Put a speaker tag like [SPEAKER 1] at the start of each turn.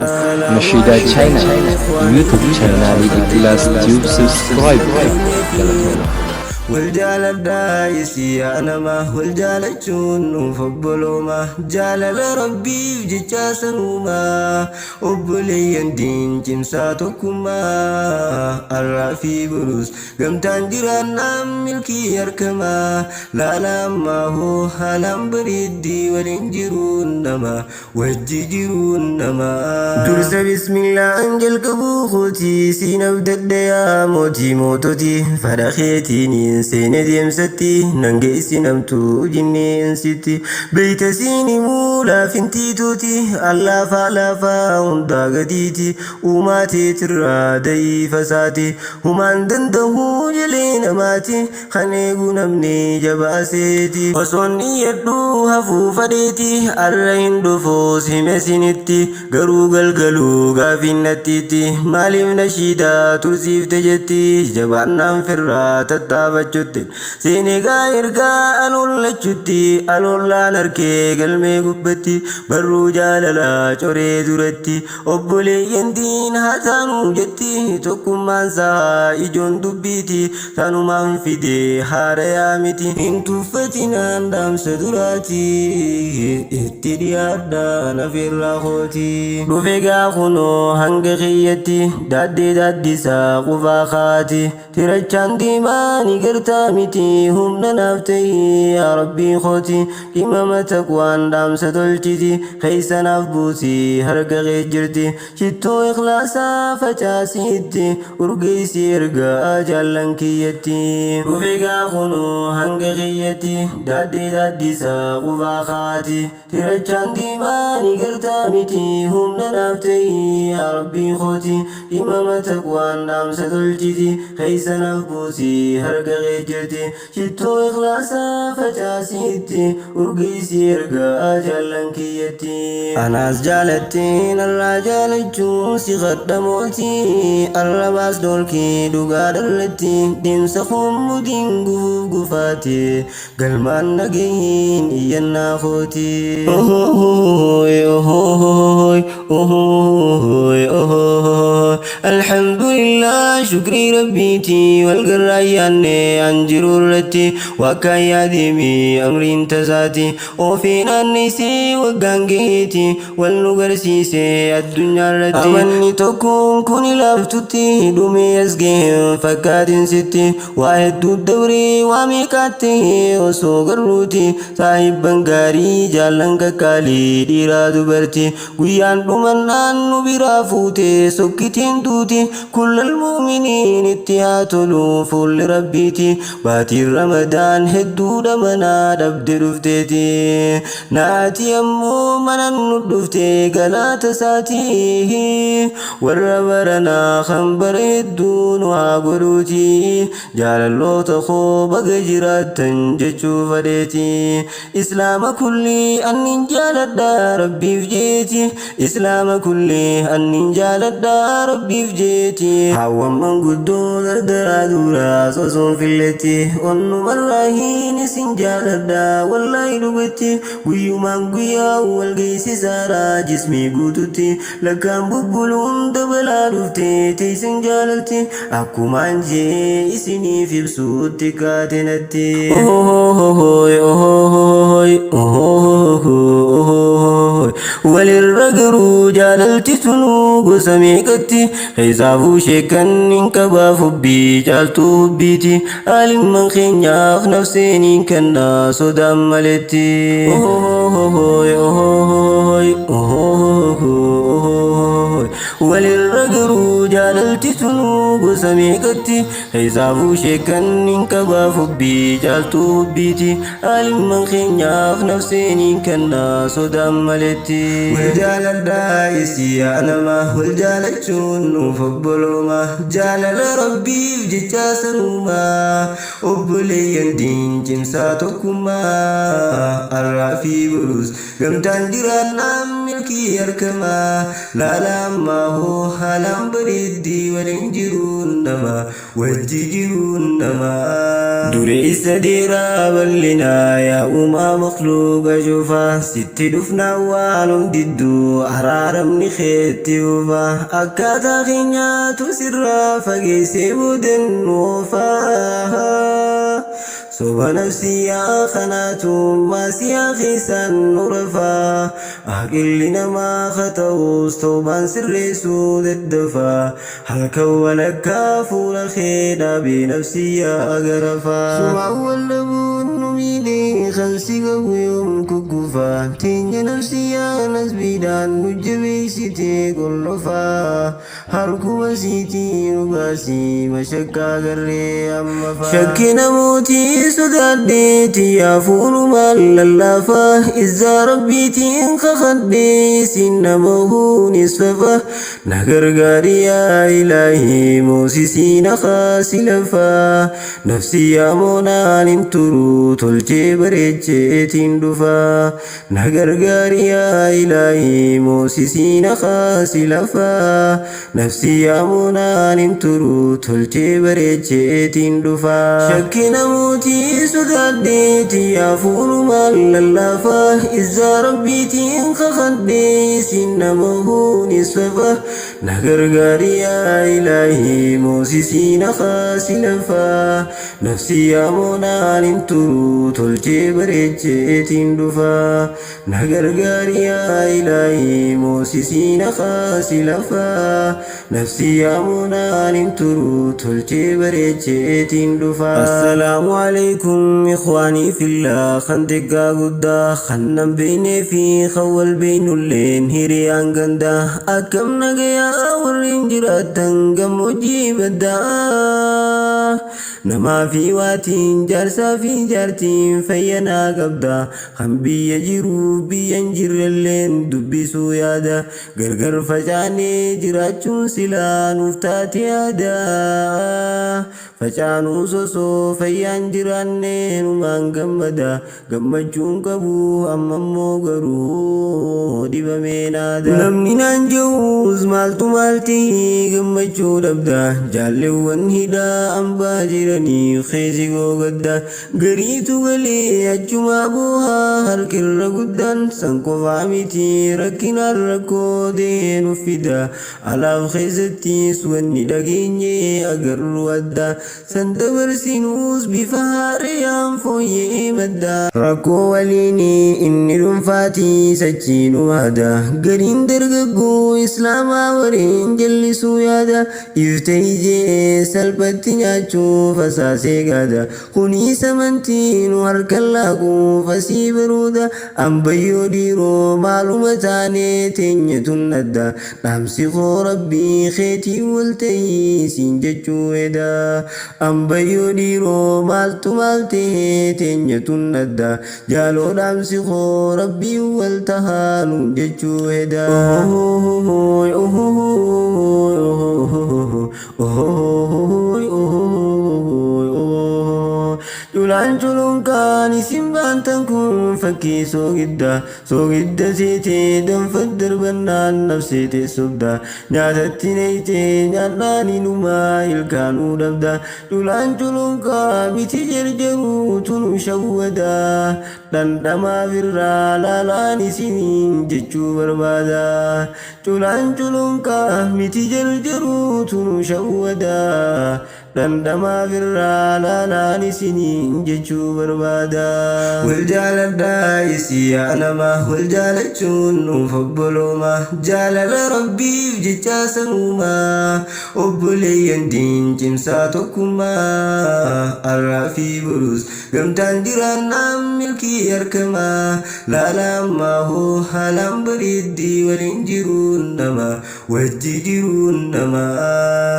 [SPEAKER 1] Nashida China YouTube channel Ikhlas Tube subscribe
[SPEAKER 2] والجال دايسي أنا ما والجال تشون فقبلوا ما جال ربي بجتا سنوما وبلي دين جنساتكما الرافي بروس قم تنجران نام ملكي يركما لا ما هو هلام بريدي ولنجرون نما وججرون نما درس بسم الله أنجل كبوخوتي سينبدد يا موتي موتوتي فرخيتيني سيني ديمستي ننجي سينمتو جني انسيتي بيت سيني مولا فنتي توتي الله فالافا وندا غديتي وماتي ترى دي فساتي ومان دنده جلين ماتي خنيقو نمني جباسيتي وصوني يدو هفو فديتي الرين دفوس همسينتي غرو غلغلو غافين نتيتي مالي نشيدا ترسيف تجتي جبانا فرا تتابت سينيغا إرغا ألول لچوتي ألول لا نركي قلمي قبتي برو جاللا چوري درتي أبولي يندين هاتانو جتي توكم مانسا إجون دبيتي تانو منفيدي حاريا متي انتو فتنا اندام سدراتي اتدي أدانا في الرخوتي رفقا خنو هنگ خيتي دادي ساقو فاخاتي ترچان ديماني قرتا متي هم ننافتي يا ربي خوتي كما تقوان دام ستلتي خيسا نفبوتي هرق غيجرتي شتو إخلاصا فتاسيتي ورقيسي إرقا جالن كيتي رفقا خنو هنگ غيتي دادي ساقو فاخاتي ترچان ديماني قرتا متي هم ننافتي يا ربي خوتي كما تقوان دام ستلتي خيسا نفبوتي هرق غيجرتي شتو إخلاصا فتاسيتي ورقيسي إرقا جالن كيتي أناس جالتين الرجال جوسي غدموتي الرباس دولكي دوغا دلتي دين سخوم ودين قفاتي قلمان نقين إيانا خوتي أوهوي أوهوي أوهوي أوهوي الحمد لله شكري ربيتي والقريان أنجرورتي وكايا ديمي أمرين تزاتي وفينا النسي وقانقيتي والنقرسيسي الدنيا رتي أمني تكون كوني لافتتي دومي يزقين فكات ستي واحد الدوري واميكاتي وسوق الروتي صاحب بنقاري جالن كالي ديرا دبرتي ويان دومنان نبرا فوتي سكتين توتي كل المؤمنين اتهاتلو فول ربيتي باتي رمضان هدو دمنا دبد رفتيتي ناتي أمو منن ندفتي قلات ساتي والربرنا خنبر الدون وعقروتي جال الله تخو بقجرات تنججو فديتي إسلام كلي أن جال الدار ربي فجيتي إسلام كلي أن جال الدار ربي فجيتي حوا من قدو دردرا دورا صوصون في اللتي ونو مراهين سنجال الدا والله لغتي قيو من قيا والقيس سارا جسمي قوتتي لكان بقلون دبلا دفتي تي سنجالتي أكو مانجي إسني في بسوتي كاتنتي أوهوهوهوي أوهوهوهوي أوهوهوهوي وللرقرو جاللتي تنوغ سميكتي حسابو شكن انكبا فبي جالتو بيتي آلم من خينياف نفسيني كنا صدام ملتي أوهوهوهوي أوهوهوهوي أوهوهوهوي وللرقرو جاللتي تنوغ سميكتي حسابو شكن انكبا فبي جالتو بيتي آلم من خينياف نفسيني كنا صدام ملتي والجال الدايسي أنا ما والجال تشون فقبلوا ما جال ربي بجتا سنوما وبلي يندين جنساتكما الرافي بروس قم تنجران نام ملكي يركما لا ما هو هلام بريدي ولنجرون nama wajji jiruun nama dureessa dheeraa bal'inaa yaa uumaa makhluuqa cufaa sitti dhufnaa waan hundidduu araaramni keetti ufa akkaataa keenyaatu sirraa fageessee boodan oofaa soba nafsiyyaa kanaatu maasiyaa keessaan nurafaa aqilli namaa khata'us toobaan sirreessuu daddafaa halkan walakkaa fuula kee dhaabee nafsiyyaa agarafaa sumaan wallabuun nu miidhee kan si qabu yoom kukkufaa teenya nafsiyyaa nasbiidhaan nu jabeessitee qollofaa harkuma siitii nu baasii mashakkaa garree amma faa shakki namootii sodaadheeti yaa fuulumaan lallaafaa izzaa rabbiitiin kakadhee sin nama huunisfafa na gargaari yaa ilaahii moosisii na kaasi lafaa nafsiyyaa moonaan hin turu tolchee bareecheetiin dhufaa na gargaari yaa ilaahii moosisii na kaasi lafaa nafsiyyaa moonaan hin turu tolchee bareecheetiin dhufaa shakki namootii sodaadheeti yaa fuulumaan lallaafaa izzaa rabbiitiin kakadhee sin nama huunisfafa na gargaari yaa ilaahii moosisii na kaasi lafaa nafsiyyaa moonaan hin turu tolchee bareecheetiin dhufaa na gargaari yaa ilaahii moosisii na kaasi lafaa nafsiyyaa moonaan hin turu tolchee bareecheetiin dhufaa assalaamu alaikum ikhwaanii fillah kan xiqqaa guddaa kan nan beeknee fi kan wal beeknulleen hiriyaan gandaa akkam nagayaa warreen jiraattan gammoojjii baddaa namaa fi waatiin jaarsaa fi jaartiin fayyanaa qabda kan biyya jiru biyyan jirrelleen dubbisuu yaada gargar facaanee jiraachuun silaa nuuf taate yaada facaanuu sosoo fayyaan jiraannee numaan gammada gammachuun qabu ammammoo garuu dhibamee naada namni naan jehuus maaltu maalti gammachuu dhabda jaalleewwan hidhaa ambaa jiranii keesi googadda gariitu galee achumaa boohaa harkirra guddaan san qofaa miti rakkinaan rakkoo deenu fida alaaf keessattis wanni dhageenye agarru adda san dabarsinuus bifa haariyaan fooyyee madda rakkoo waliini inni dhuunfaatii sachiinu waada gariin dargaggoo islaamaa wareen jallisuu yaada ifte ijee salphatti nyaachuu fasaasee gaada kuniis amantiinu harkan laaquuf asii baruuda ambayyoo dhiiroo maaluma taanee teenyatun adda dhaamsi koo rabbii keetii wal ta'ii siin jechuu eda ambayyoo dhiiroo maaltu maal ta'ee teenyatun adda jaaloo dhaamsi koo rabbii wal tahaa nuun jechuu eda Julaan culunkaan isin baantan kun fakkii soogidda seetee danfat darbannaan nafseete sobda nyaatatti neeytee nyaadhaan inumaa ilkaanuu dhabda julaan culunkaa biti jarjaruu tunu shawwada dhandhamaa birraa laalaan isiniin jechuu barbaada julaan culunkaa miti jarjaruu tunu shawwada dhandhamaa birraa laalaan isiniin jechuu barbaada wal jaaladhaa isii yaa namaa wal jaalachuun nuuf obbolooma jaalala rabbiif jechaa sanuumaa obboleeyyan dincimsaa tokkummaa arraa fi burus gamtaan jiraannaan milkii harkamaa laalammaa hoo haalaan bareeddii waliin jiruun namaa wajji jiruun namaa